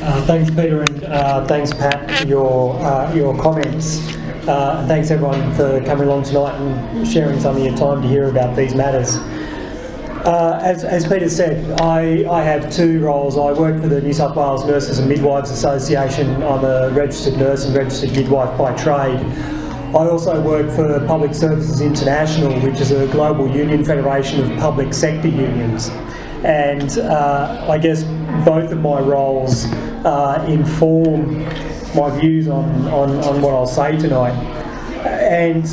Thanks, Peter, and thanks, Pat, for your comments. And thanks, everyone, for coming along tonight and sharing some of your time to hear about these matters. As Peter said, I have two roles. I work for the New South Wales Nurses and Midwives Association. I'm a registered nurse and registered midwife by trade. I also work for Public Services International, which is a global union federation of public sector unions. And I guess both of my roles inform my views on what I'll say tonight. And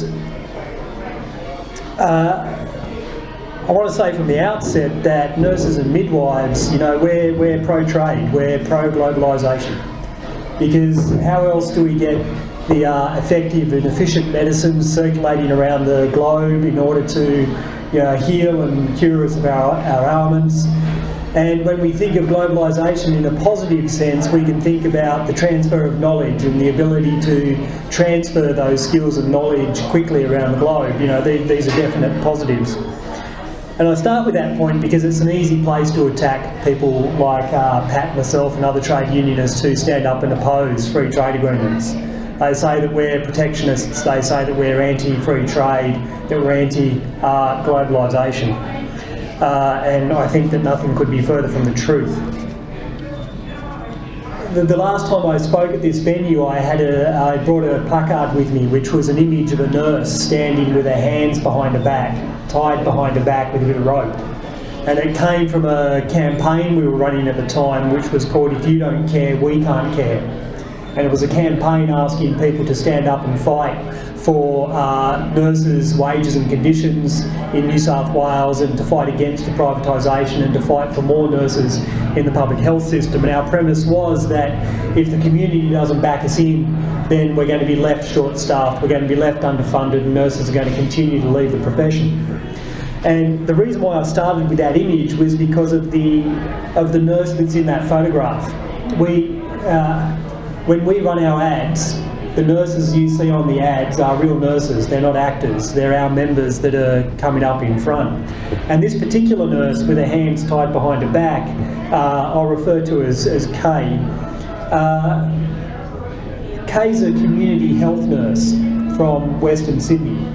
I want to say from the outset that nurses and midwives, you know, we're pro-trade, we're pro-globalisation. Because how else do we get the effective and efficient medicines circulating around the globe in order to, you know, heal and cure us of our ailments? And when we think of globalisation in a positive sense, we can think about the transfer of knowledge and the ability to transfer those skills and knowledge quickly around the globe. You know, these are definite positives. And I start with that point because it's an easy place to attack people like Pat, myself and other trade unionists who stand up and oppose free trade agreements. They say that we're protectionists, they say that we're anti-free trade, that we're anti-globalisation. And I think that nothing could be further from the truth. The last time I spoke at this venue, I brought a placard with me, which was an image of a nurse standing with her hands behind her back, tied behind her back with a bit of rope. And it came from a campaign we were running at the time, which was called "If You Don't Care, We Can't Care." And it was a campaign asking people to stand up and fight for nurses' wages and conditions in New South Wales, and to fight against the privatisation and to fight for more nurses in the public health system. And our premise was that if the community doesn't back us in, then we're going to be left short-staffed, we're going to be left underfunded, and nurses are going to continue to leave the profession. And the reason why I started with that image was because of the nurse that's in that photograph. When we run our ads, the nurses you see on the ads are real nurses, they're not actors, they're our members that are coming up in front. And this particular nurse with her hands tied behind her back, I'll refer to as Kay. Kay's a community health nurse from Western Sydney.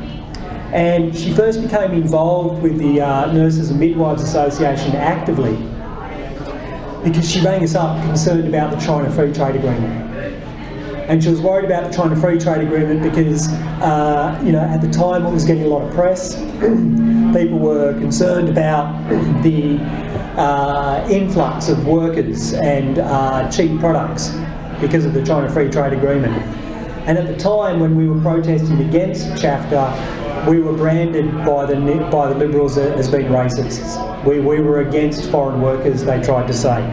And she first became involved with the Nurses and Midwives Association actively because she rang us up concerned about the China Free Trade Agreement. And she was worried about the China Free Trade Agreement because, you know, at the time it was getting a lot of press. People were concerned about the influx of workers and cheap products because of the China Free Trade Agreement. And at the time when we were protesting against CHAFTA, we were branded by the Liberals as being racists. We were against foreign workers, they tried to say.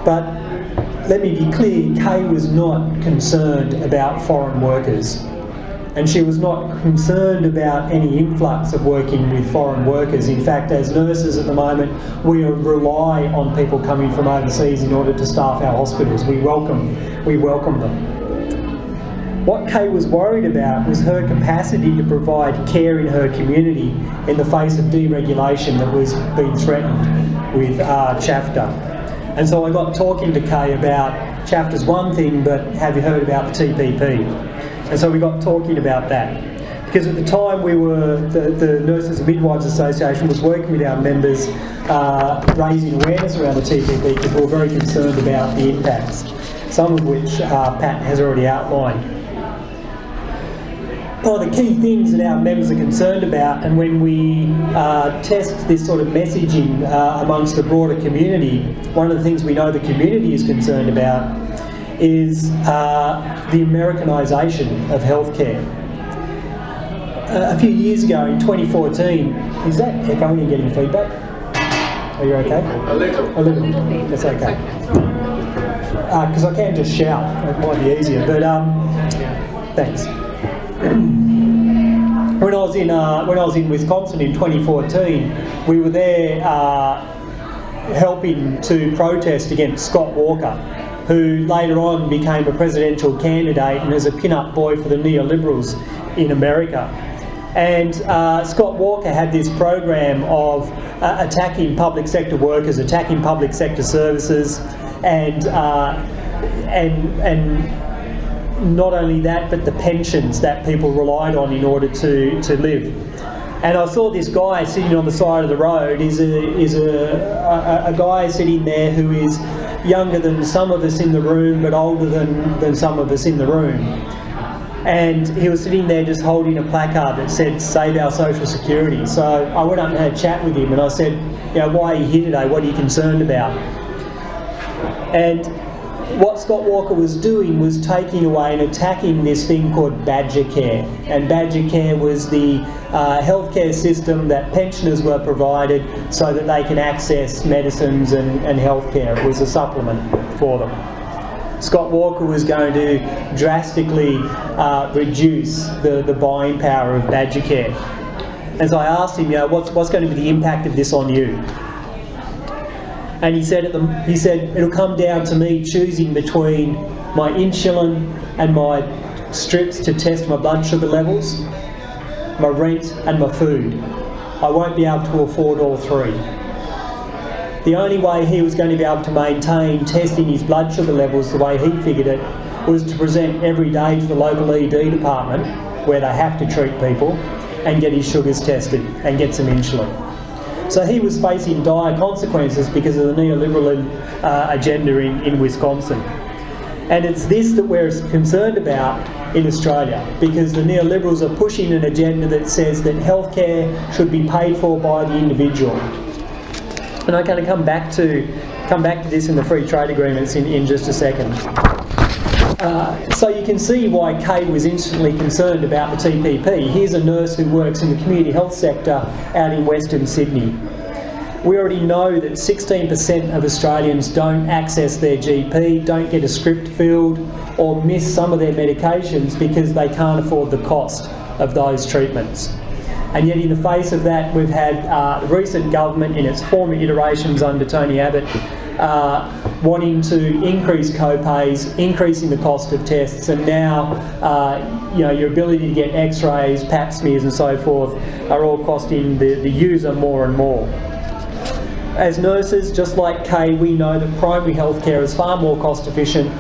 But let me be clear, Kay was not concerned about foreign workers. And she was not concerned about any influx of working with foreign workers. In fact, as nurses at the moment, we rely on people coming from overseas in order to staff our hospitals. We welcome them. What Kay was worried about was her capacity to provide care in her community in the face of deregulation that was being threatened with CHAFTA. And so I got talking to Kay about CHAFTA's one thing, but have you heard about the TPP? And so we got talking about that. Because at the time the Nurses and Midwives Association was working with our members, raising awareness around the TPP because we were very concerned about the impacts, some of which Pat has already outlined. One of the key things that our members are concerned about, and when we test this sort of messaging amongst the broader community, one of the things we know the community is concerned about is the Americanisation of healthcare. A few years ago, in 2014, is that echoing and getting feedback? Are you okay? A little bit. That's okay. Because I can just shout, it might be easier, but thanks. When I was in Wisconsin in 2014, we were there helping to protest against Scott Walker, who later on became a presidential candidate and is a pin-up boy for the neoliberals in America. And Scott Walker had this program of attacking public sector workers, attacking public sector services, and not only that, but the pensions that people relied on in order to live. And I saw this guy sitting on the side of the road is a guy sitting there who is younger than some of us in the room, but older than some of us in the room. And he was sitting there just holding a placard that said, "Save our social security." So I went up and had a chat with him and I said, "Why are you here today? What are you concerned about?" And what Scott Walker was doing was taking away and attacking this thing called Badger Care. And Badger Care was the healthcare system that pensioners were provided so that they can access medicines and healthcare. It was a supplement for them. Scott Walker was going to drastically reduce the buying power of Badger Care. And so I asked him, what's going to be the impact of this on you? And he said, it'll come down to me choosing between my insulin and my strips to test my blood sugar levels, my rent and my food. I won't be able to afford all three. The only way he was going to be able to maintain testing his blood sugar levels the way he figured it was to present every day to the local ED department, where they have to treat people, and get his sugars tested and get some insulin. So he was facing dire consequences because of the neoliberal agenda in Wisconsin. And it's this that we're concerned about in Australia, because the neoliberals are pushing an agenda that says that healthcare should be paid for by the individual. And I'm going to come back to this in the free trade agreements in just a second. So you can see why Kay was instantly concerned about the TPP. Here's a nurse who works in the community health sector out in Western Sydney. We already know that 16% of Australians don't access their GP, don't get a script filled, or miss some of their medications because they can't afford the cost of those treatments. And yet in the face of that, we've had the recent government in its former iterations under Tony Abbott wanting to increase co-pays, increasing the cost of tests, and now your ability to get x-rays, pap smears and so forth are all costing the user more and more. As nurses, just like Kay, we know that primary health care is far more cost efficient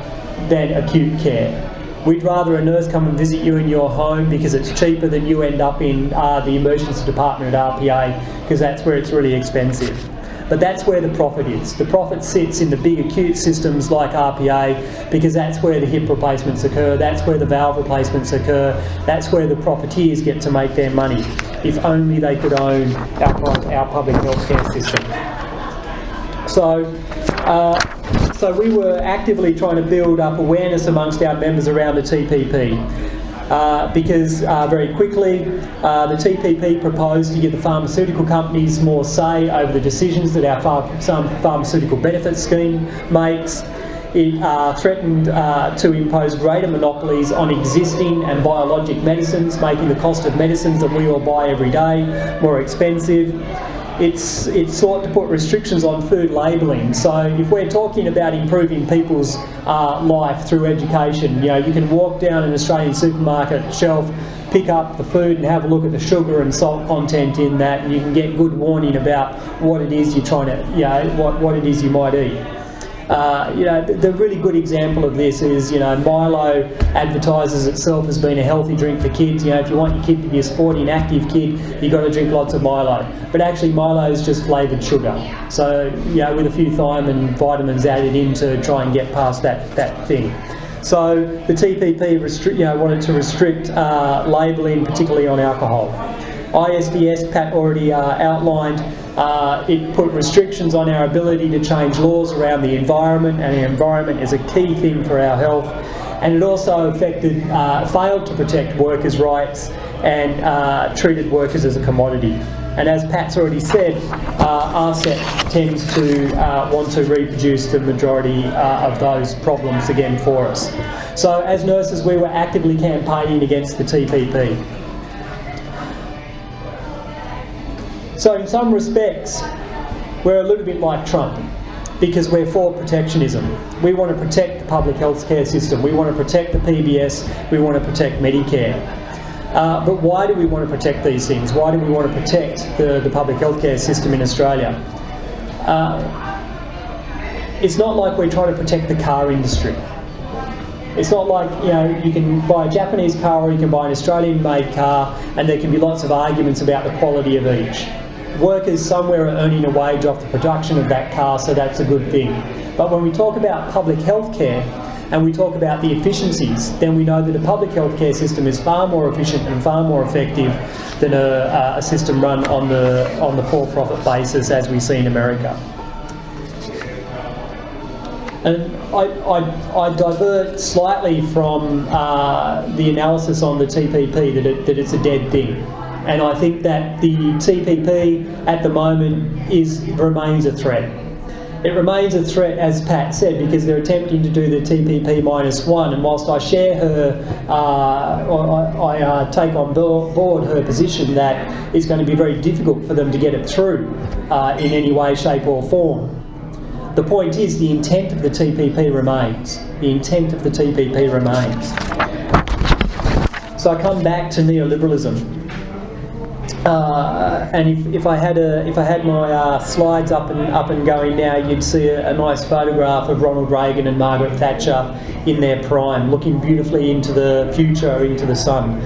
than acute care. We'd rather a nurse come and visit you in your home because it's cheaper than you end up in the emergency department at RPA, because that's where it's really expensive. But that's where the profit is. The profit sits in the big acute systems like RPA, because that's where the hip replacements occur, that's where the valve replacements occur, that's where the profiteers get to make their money. If only they could own our public healthcare system. So we were actively trying to build up awareness amongst our members around the TPP. Because very quickly the TPP proposed to give the pharmaceutical companies more say over the decisions that our some pharmaceutical benefits scheme makes. It threatened to impose greater monopolies on existing and biologic medicines, making the cost of medicines that we all buy every day more expensive. It sought to put restrictions on food labelling. So if we're talking about improving people's life through education, you can walk down an Australian supermarket shelf, pick up the food and have a look at the sugar and salt content in that, and you can get good warning about what it is you're trying to, what it is you might eat. The really good example of this is, Milo advertises itself as being a healthy drink for kids. If you want your kid to be a sporty and active kid, you've got to drink lots of Milo. But actually Milo is just flavoured sugar. So, with a few thiamine and vitamins added in to try and get past that thing. So the TPP wanted to restrict labelling, particularly on alcohol. ISDS, Pat already outlined, it put restrictions on our ability to change laws around the environment, and the environment is a key thing for our health. And it also failed to protect workers' rights and treated workers as a commodity. And as Pat's already said, RCEP tends to want to reproduce the majority of those problems again for us. So as nurses, we were actively campaigning against the TPP. So in some respects, we're a little bit like Trump, because we're for protectionism. We want to protect the public health care system, we want to protect the PBS, we want to protect Medicare. But why do we want to protect these things? Why do we want to protect the public health care system in Australia? it's not like we're trying to protect the car industry. It's not like, you know, you can buy a Japanese car or you can buy an Australian-made car, and there can be lots of arguments about the quality of each. Workers somewhere are earning a wage off the production of that car, so that's a good thing. But when we talk about public health care and we talk about the efficiencies, then we know that a public health care system is far more efficient and far more effective than a system run on the for-profit basis as we see in America. And I divert slightly from the analysis on the TPP, that it's a dead thing. And I think that the TPP at the moment remains a threat. It remains a threat, as Pat said, because they're attempting to do the TPP -1. And whilst I share her, I take on board her position that it's going to be very difficult for them to get it through in any way, shape or form. The point is, the intent of the TPP remains. The intent of the TPP remains. So I come back to neoliberalism, and if I had my slides up and going now, you'd see a nice photograph of Ronald Reagan and Margaret Thatcher in their prime, looking beautifully into the future, into the sun.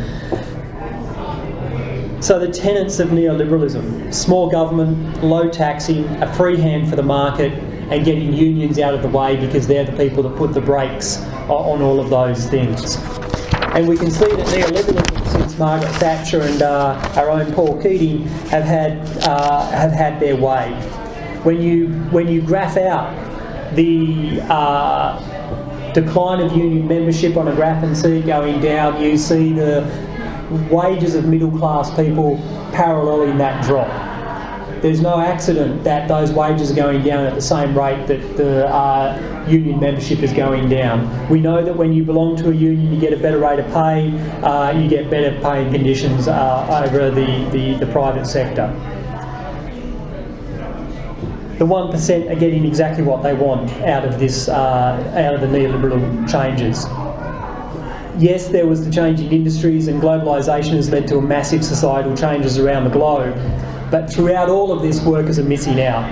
So the tenets of neoliberalism: small government, low taxing, a free hand for the market, and getting unions out of the way because they're the people that put the brakes on all of those things. And we can see that neoliberalism, since Margaret Thatcher and our own Paul Keating, have had their way. When you graph out the decline of union membership on a graph and see it going down, you see the wages of middle class people paralleling that drop. There's no accident that those wages are going down at the same rate that the union membership is going down. We know that when you belong to a union, you get a better rate of pay, you get better paying conditions over the private sector. The 1% are getting exactly what they want out of this, out of the neoliberal changes. Yes, there was the change in industries, and globalisation has led to a massive societal changes around the globe. But throughout all of this, workers are missing out.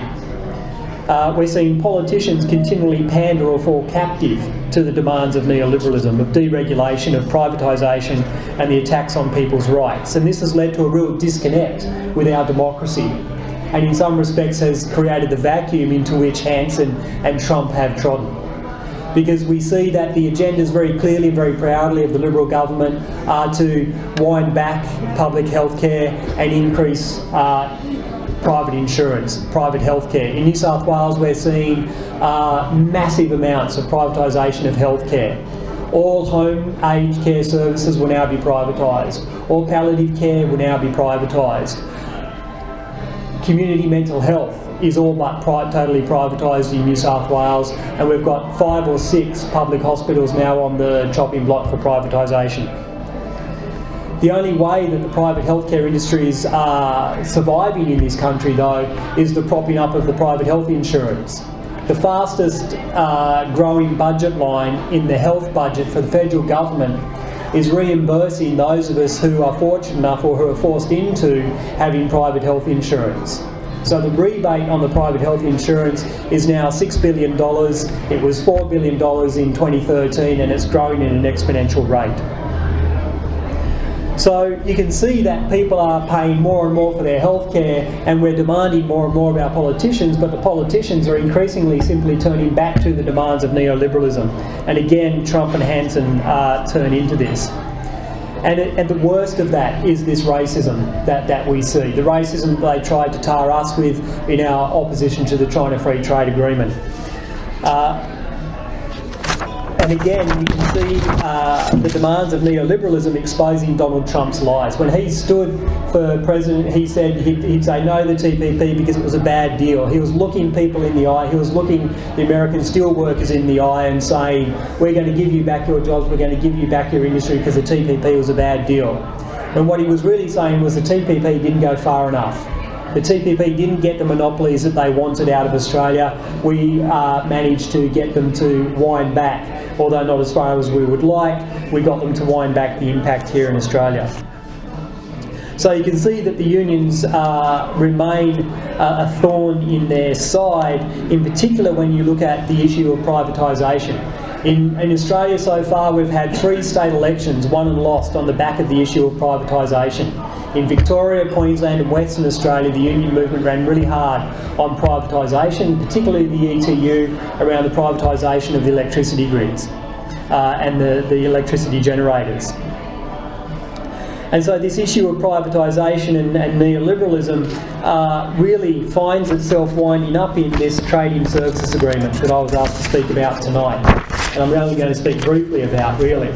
We're seeing politicians continually pander or fall captive to the demands of neoliberalism, of deregulation, of privatisation, and the attacks on people's rights. And this has led to a real disconnect with our democracy, and in some respects has created the vacuum into which HANSON and Trump have trodden. Because we see that the agendas very clearly and very proudly of the Liberal government are to wind back public health care and increase private insurance, private health care. In New South Wales, we're seeing massive amounts of privatisation of health care. All home aged care services will now be privatised. All palliative care will now be privatised. Community mental health is all but totally privatised in New South Wales, and we've got 5 or 6 public hospitals now on the chopping block for privatisation. The only way that the private healthcare industries are surviving in this country, though, is the propping up of the private health insurance. The fastest growing budget line in the health budget for the federal government is reimbursing those of us who are fortunate enough or who are forced into having private health insurance. So the rebate on the private health insurance is now $6 billion. It was $4 billion in 2013, and it's growing at an exponential rate. So you can see that people are paying more and more for their health care, and we're demanding more and more of our politicians, but the politicians are increasingly simply turning back to the demands of neoliberalism. And again, Trump and HANSON turn into this. And the worst of that is this racism that we see. The racism they tried to tar us with in our opposition to the China Free Trade Agreement. And again, you can see the demands of neoliberalism exposing Donald Trump's lies. When he stood for president, he said he'd say no to the TPP because it was a bad deal. He was looking people in the eye. He was looking the American steel workers in the eye and saying, we're going to give you back your jobs, we're going to give you back your industry because the TPP was a bad deal. And what he was really saying was the TPP didn't go far enough. The TPP didn't get the monopolies that they wanted out of Australia. We managed to get them to wind back, although not as far as we would like. We got them to wind back the impact here in Australia. So you can see that the unions remain a thorn in their side, in particular when you look at the issue of privatisation. In Australia so far we've had 3 state elections, won and lost, on the back of the issue of privatisation. In Victoria, Queensland and Western Australia, the union movement ran really hard on privatisation, particularly the ETU, around the privatisation of the electricity grids and the electricity generators. And so this issue of privatisation and neoliberalism really finds itself winding up in this trade-in services agreement that I was asked to speak about tonight. And I'm only going to speak briefly about, really.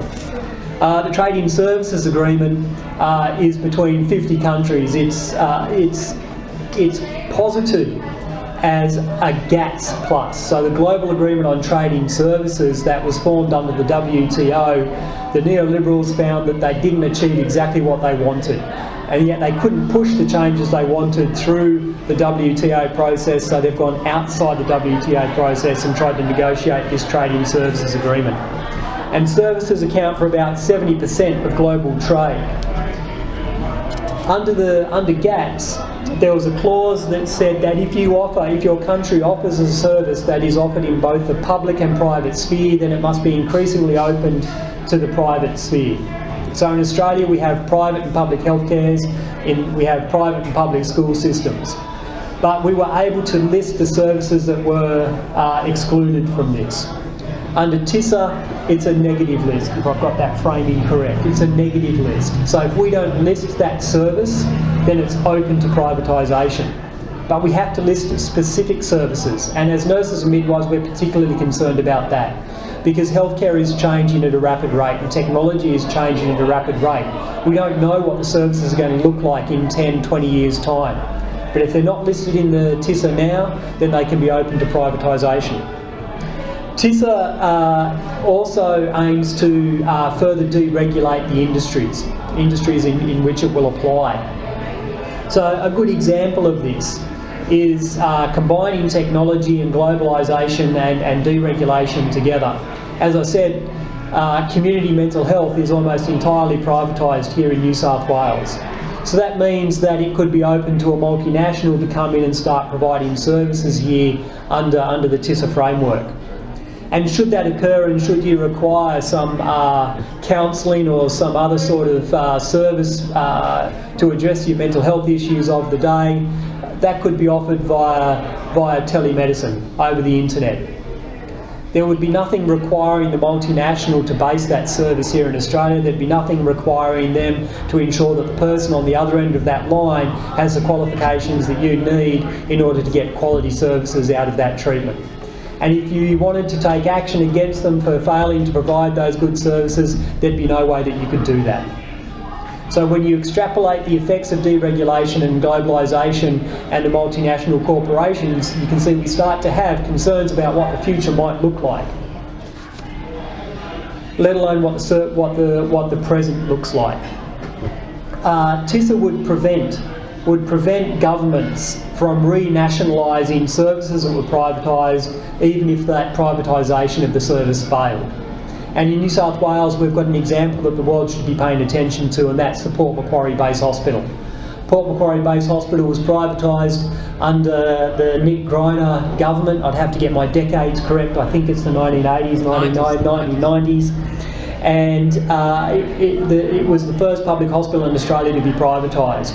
The trade-in services agreement is between 50 countries. It's posited as a GATS plus, so the Global Agreement on Trade-in Services that was formed under the WTO. The neoliberals found that they didn't achieve exactly what they wanted, and yet they couldn't push the changes they wanted through the WTO process, so they've gone outside the WTO process and tried to negotiate this trade-in services agreement. And services account for about 70% of global trade. Under GATS, there was a clause that said that if your country offers a service that is offered in both the public and private sphere, then it must be increasingly opened to the private sphere. So in Australia we have private and public healthcares, we have private and public school systems. But we were able to list the services that were excluded from this. Under TISA, it's a negative list, if I've got that framing correct. It's a negative list. So if we don't list that service, then it's open to privatisation. But we have to list specific services, and as nurses and midwives, we're particularly concerned about that, because healthcare is changing at a rapid rate and technology is changing at a rapid rate. We don't know what the services are going to look like in 10, 20 years' time. But if they're not listed in the TISA now, then they can be open to privatisation. TISA also aims to further deregulate the industries in which it will apply. So a good example of this is combining technology and globalisation and deregulation together. As I said, community mental health is almost entirely privatised here in New South Wales. So that means that it could be open to a multinational to come in and start providing services here under the TISA framework. And should that occur, and should you require some counselling or some other sort of service to address your mental health issues of the day, that could be offered via telemedicine over the internet. There would be nothing requiring the multinational to base that service here in Australia. There'd be nothing requiring them to ensure that the person on the other end of that line has the qualifications that you need in order to get quality services out of that treatment. And if you wanted to take action against them for failing to provide those good services, there'd be no way that you could do that. So when you extrapolate the effects of deregulation and globalisation and the multinational corporations, you can see we start to have concerns about what the future might look like, let alone what the present looks like. TISA would prevent governments from renationalising services that were privatised, even if that privatisation of the service failed. And in New South Wales, we've got an example that the world should be paying attention to, and that's the Port Macquarie Base Hospital. Port Macquarie Base Hospital was privatised under the Nick Greiner government. I'd have to get my decades correct. I think it's the 1980s, 1990s. And it was the first public hospital in Australia to be privatised.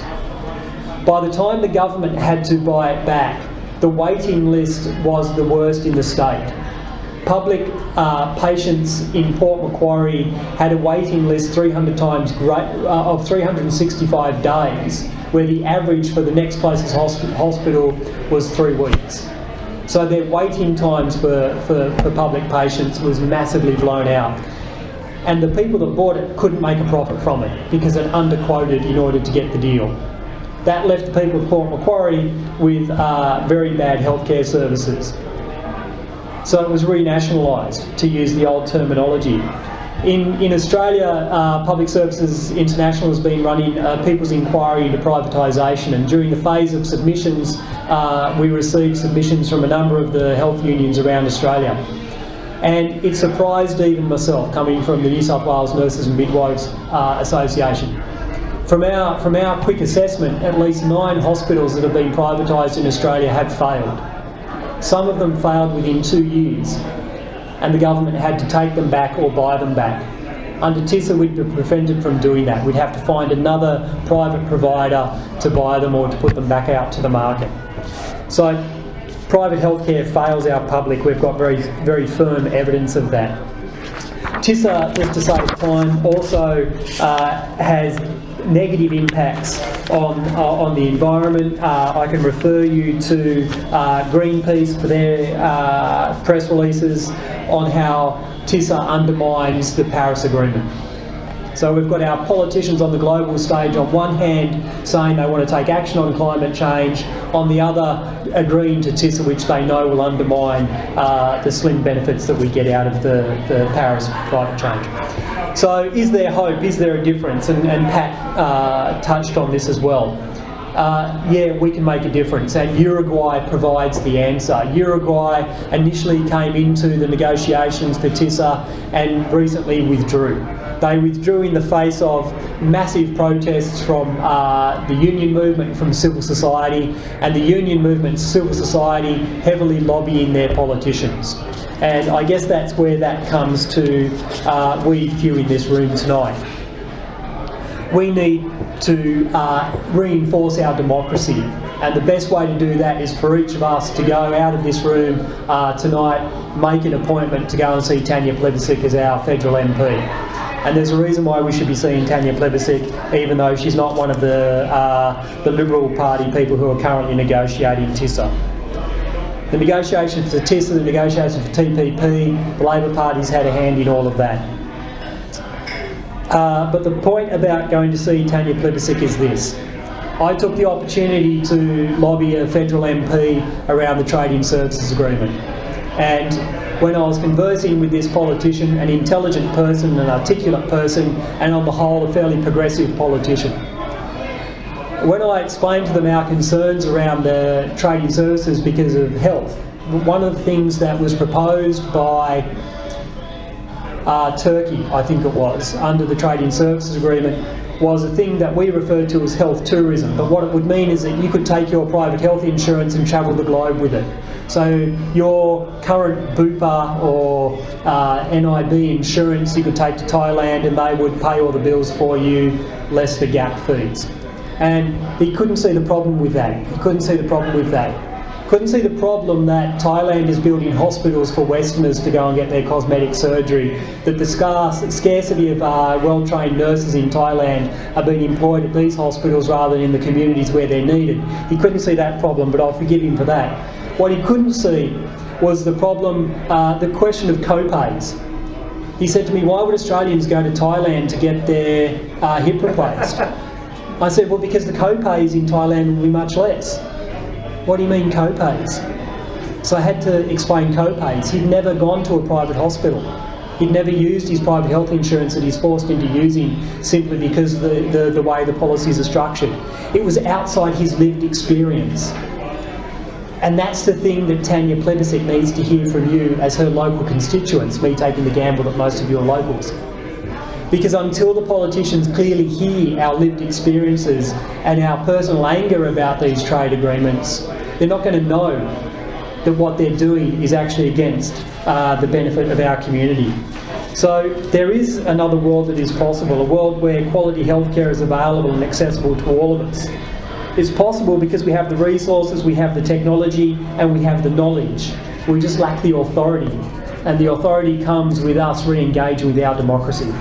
By the time the government had to buy it back, the waiting list was the worst in the state. Public patients in Port Macquarie had a waiting list 300 times of 365 days, where the average for the next closest hospital was 3 weeks. So their waiting times for public patients was massively blown out. And the people that bought it couldn't make a profit from it because it underquoted in order to get the deal. That left the people of Port Macquarie with very bad healthcare services. So it was renationalised, to use the old terminology. In Australia, Public Services International has been running people's inquiry into privatisation, and during the phase of submissions, we received submissions from a number of the health unions around Australia. And it surprised even myself, coming from the New South Wales Nurses and Midwives Association. From our quick assessment, at least 9 hospitals that have been privatised in Australia have failed. Some of them failed within 2 years, and the government had to take them back or buy them back. Under TISA, we'd be prevented from doing that. We'd have to find another private provider to buy them or to put them back out to the market. So private healthcare fails our public. We've got very, very firm evidence of that. TISA, just to save time, also has negative impacts on the environment. I can refer you to Greenpeace for their press releases on how TISA undermines the Paris Agreement. So we've got our politicians on the global stage on one hand saying they want to take action on climate change, on the other agreeing to TISA, which they know will undermine the slim benefits that we get out of the Paris climate change. So is there hope? Is there a difference? And Pat touched on this as well. Yeah, we can make a difference, and Uruguay provides the answer. Uruguay initially came into the negotiations for TISA and recently withdrew. They withdrew in the face of massive protests from the union movement, from civil society, and the union movement, civil society, heavily lobbying their politicians. And I guess that's where that comes to we few in this room tonight. We need to reinforce our democracy, and the best way to do that is for each of us to go out of this room tonight, make an appointment to go and see Tanya Plibersek as our federal MP. And there's a reason why we should be seeing Tanya Plibersek, even though she's not one of the Liberal Party people who are currently negotiating TISA. The negotiations for TISA, the negotiations for TPP, the Labor Party's had a hand in all of that. But the point about going to see Tanya Plibersek is this. I took the opportunity to lobby a federal MP around the Trading Services Agreement. And when I was conversing with this politician, an intelligent person, an articulate person, and on the whole a fairly progressive politician, when I explained to them our concerns around the trading services because of health, one of the things that was proposed by Turkey, I think it was, under the Trading Services Agreement, was a thing that we refer to as health tourism. But what it would mean is that you could take your private health insurance and travel the globe with it. So your current Bupa or NIB insurance you could take to Thailand and they would pay all the bills for you, less the gap fees. And he couldn't see the problem with that. He couldn't see the problem with that. Couldn't see the problem that Thailand is building hospitals for Westerners to go and get their cosmetic surgery, that the scarcity of well-trained nurses in Thailand are being employed at these hospitals rather than in the communities where they're needed. He couldn't see that problem, but I'll forgive him for that. What he couldn't see was the problem, the question of co-pays. He said to me, why would Australians go to Thailand to get their hip replaced? I said, well, because the co-pays in Thailand will be much less. What do you mean co-pays? So I had to explain co-pays. He'd never gone to a private hospital. He'd never used his private health insurance that he's forced into using simply because of the way the policies are structured. It was outside his lived experience. And that's the thing that Tanya Plibersek needs to hear from you as her local constituents, me taking the gamble that most of you are locals. Because until the politicians clearly hear our lived experiences and our personal anger about these trade agreements, they're not going to know that what they're doing is actually against the benefit of our community. So there is another world that is possible, a world where quality healthcare is available and accessible to all of us. It's possible because we have the resources, we have the technology, and we have the knowledge. We just lack the authority. And the authority comes with us re-engaging with our democracy.